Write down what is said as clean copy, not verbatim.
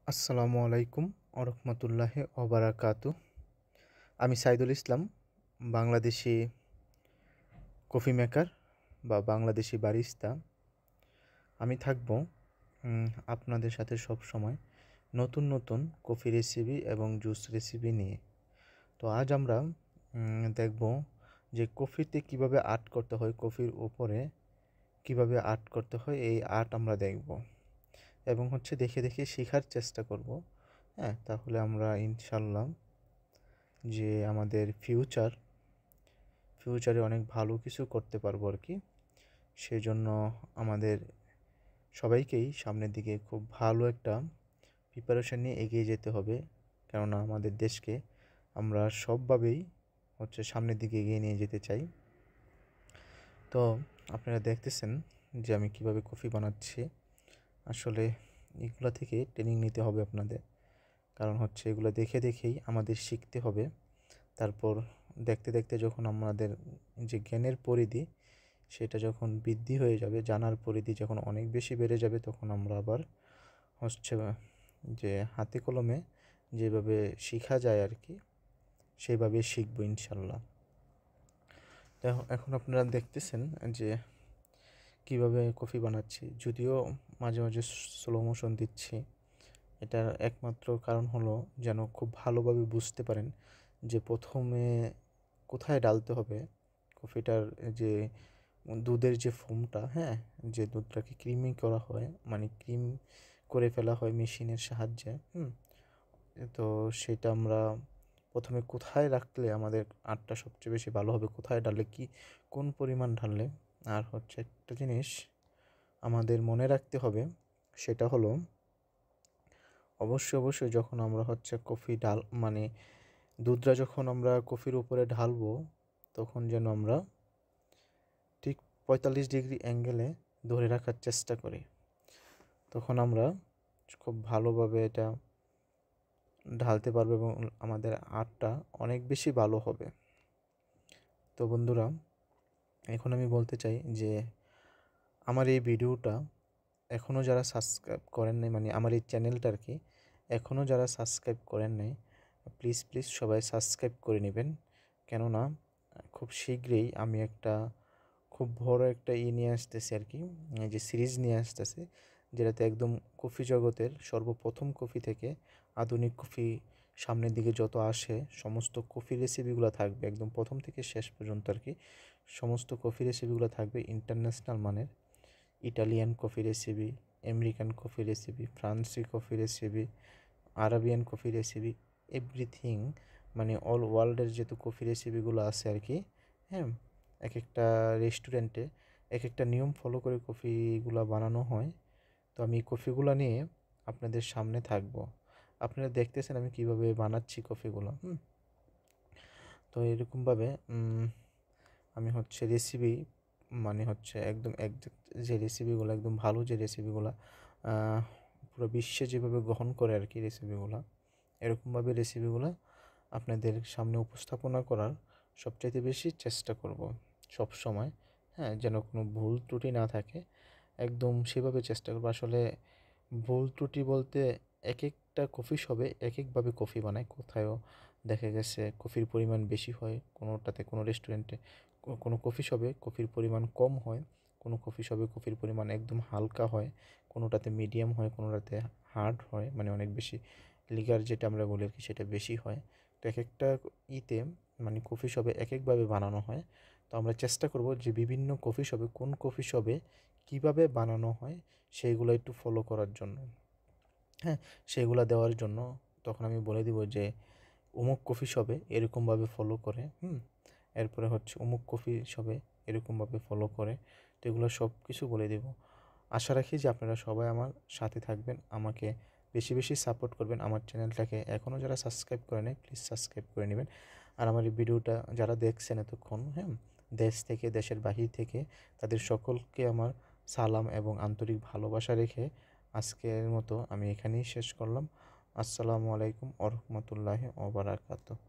আসসালামু আলাইকুম ওরহমতুল্লাহি ওবারাকাতু। আমি সাইদুল ইসলাম, বাংলাদেশি কফি মেকার বা বাংলাদেশি বারিস্তা। আমি থাকব আপনাদের সাথে সব সময় নতুন নতুন কফি রেসিপি এবং জুস রেসিপি নিয়ে। তো আজ আমরা দেখব যে কফিতে কিভাবে আর্ট করতে হয়, কফির উপরে কিভাবে আর্ট করতে হয়, এই আর্ট আমরা দেখব এবং দেখে দেখে শেখার চেষ্টা করব। হ্যাঁ, তাহলে আমরা ইনশাল্লাহ যে আমাদের ফিউচারে অনেক ভালো কিছু করতে পারবো আর কি। সেজন্য আমাদের সবাইকেই সামনের দিকে খুব ভালো একটা প্রিপারেশন নিয়ে এগিয়ে যেতে হবে, কেননা আমাদের দেশকে আমরা সবভাবেই সামনের দিকে এগিয়ে নিয়ে যেতে চাই। তো আপনারা দেখতেছেন যে আমি কিভাবে কফি বানাচ্ছি। আসলে এগুলো থেকে ট্রেনিং নিতে হবে আপনাদের, কারণ এগুলো দেখে দেখেই আমাদের শিখতে হবে। তারপর দেখতে দেখতে যখন আমাদের যে জ্ঞানের পরিধি সেটা যখন বৃদ্ধি হয়ে যাবে, জানার পরিধি যখন অনেক বেশি বেড়ে যাবে, তখন আমরা আবার যে হাতে কলমে যেভাবে শেখা যায় আর কি, সেইভাবে শিখবো ইনশাল্লাহ। তো এখন আপনারা দেখতেছেন যে কিভাবে কফি বানাচ্ছি, যদিও মাঝে মাঝে স্লো মোশন দিচ্ছি। এটার একমাত্র কারণ হলো যেন খুব ভালোভাবে বুঝতে পারেন যে প্রথমে কোথায় ডালতে হবে কফিটার, যে দুধের যে ফোমটা, হ্যাঁ, যে দুধটাকে ক্রিমি করা হয়, মানে ক্রিম করে ফেলা হয় মেশিনের সাহায্যে। তো সেটা আমরা প্রথমে কোথায় রাখলে আমাদের আটটা সবচেয়ে বেশি ভালো হবে, কোথায় ডাললে কি কোন পরিমাণ ঢাললে। আর একটা জিনিস আমাদের মনে রাখতে হবে, সেটা হলো অবশ্যই যখন আমরা কফি মানে দুধটা যখন আমরা কফির উপরে ঢালবো, তখন যেন আমরা ঠিক 45 ডিগ্রি অ্যাঙ্গেলে ধরে রাখার চেষ্টা করি। তখন আমরা খুব ভালোভাবে এটা ঢালতে পারবো এবং আমাদের আর্টটা অনেক বেশি ভালো হবে। তো বন্ধুরা, এখন আমি বলতে চাই যে আমার এই ভিডিওটা এখনও যারা সাবস্ক্রাইব করেন নাই, মানে আমার এই চ্যানেলটা আর কি এখনও যারা সাবস্ক্রাইব করেন নাই, প্লিজ সবাই সাবস্ক্রাইব করে নেবেন। কেননা খুব শীঘ্রই আমি একটা খুব বড় একটা নিয়ে আসতেছি আর কি, যে সিরিজ নিয়ে আসতেছি, যেটাতে একদম কফি জগতের সর্বপ্রথম কফি থেকে আধুনিক কফি সামনের দিকে যত আসে সমস্ত কফি রেসিপিগুলো থাকবে, একদম প্রথম থেকে শেষ পর্যন্ত আর কি। সমস্ত কফি রেসিপিগুলো থাকবে ইন্টারন্যাশনাল মানের। Italian coffee recipe, American coffee recipe, ফ্রান্সি coffee recipe, Arabian coffee recipe, everything, মানে অল ওয়ার্ল্ডের যেহেতু কফি রেসিপিগুলো আছে আর কি। হ্যাঁ, এক একটা রেস্টুরেন্টে এক একটা নিয়ম ফলো করে কফিগুলো বানানো হয়। তো আমি কফিগুলো নিয়ে আপনাদের সামনে থাকবো। আপনারা দেখতেছেন আমি কিভাবে বানাচ্ছি কফিগুলো। তো এরকমভাবে আমি রেসিপি, মানে একদম একজ্যাক্ট যে রেসিপিগুলো, একদম ভালো যে রেসিপিগুলো পুরো বিশ্বে যেভাবে গ্রহণ করে আর কি রেসিপিগুলো, এরকমভাবে রেসিপিগুলো আপনাদের সামনে উপস্থাপনা করার সবচাইতে বেশি চেষ্টা করব সব সময়। হ্যাঁ, যেন কোনো ভুল ত্রুটি না থাকে, একদম সেভাবে চেষ্টা করব। আসলে ভুল ত্রুটি বলতে এক একটা কফি শপে এক একভাবে কফি বানায়। কোথাও দেখা গেছে কফির পরিমাণ বেশি হয়, কোনোটাতে কোনো রেস্টুরেন্টে কোনো কফি শপে কফির পরিমাণ কম হয়, কোনো কফি শপে কফির পরিমাণ একদম হালকা হয়, কোনোটাতে মিডিয়াম হয়, কোনোটাতে হার্ড হয়, মানে অনেক বেশি লিগার যেটা আমরা বলি আর কি সেটা বেশি হয়। তো এক একটা মানে কফি শপে এক একভাবে বানানো হয়। তো আমরা চেষ্টা করব যে বিভিন্ন কফি শপে কোন কফি শপে কীভাবে বানানো হয় সেইগুলো একটু ফলো করার জন্য। হ্যাঁ, সেগুলো দেওয়ার জন্য তখন আমি বলে দিব যে অমুক কফি শপে এরকমভাবে ফলো করে, এরপরে অমুক কফি শপে এরকমভাবে ফলো করে। তো এগুলো সব কিছু বলে দেব। আশা রাখি যে আপনারা সবাই আমার সাথে থাকবেন, আমাকে বেশি বেশি সাপোর্ট করবেন। আমার চ্যানেলটাকে এখনও যারা সাবস্ক্রাইব করে নেয় প্লিজ সাবস্ক্রাইব করে নেবেন। আর আমার এই ভিডিওটা যারা দেখছেন এতক্ষণ, হ্যাঁ, দেশ থেকে দেশের বাহির থেকে, তাদের সকলকে আমার সালাম এবং আন্তরিক ভালোবাসা রেখে আজকের মতো আমি এখানেই শেষ করলাম। আসসালামু আলাইকুম ওয়া রাহমাতুল্লাহি ওয়া বারাকাতুহু।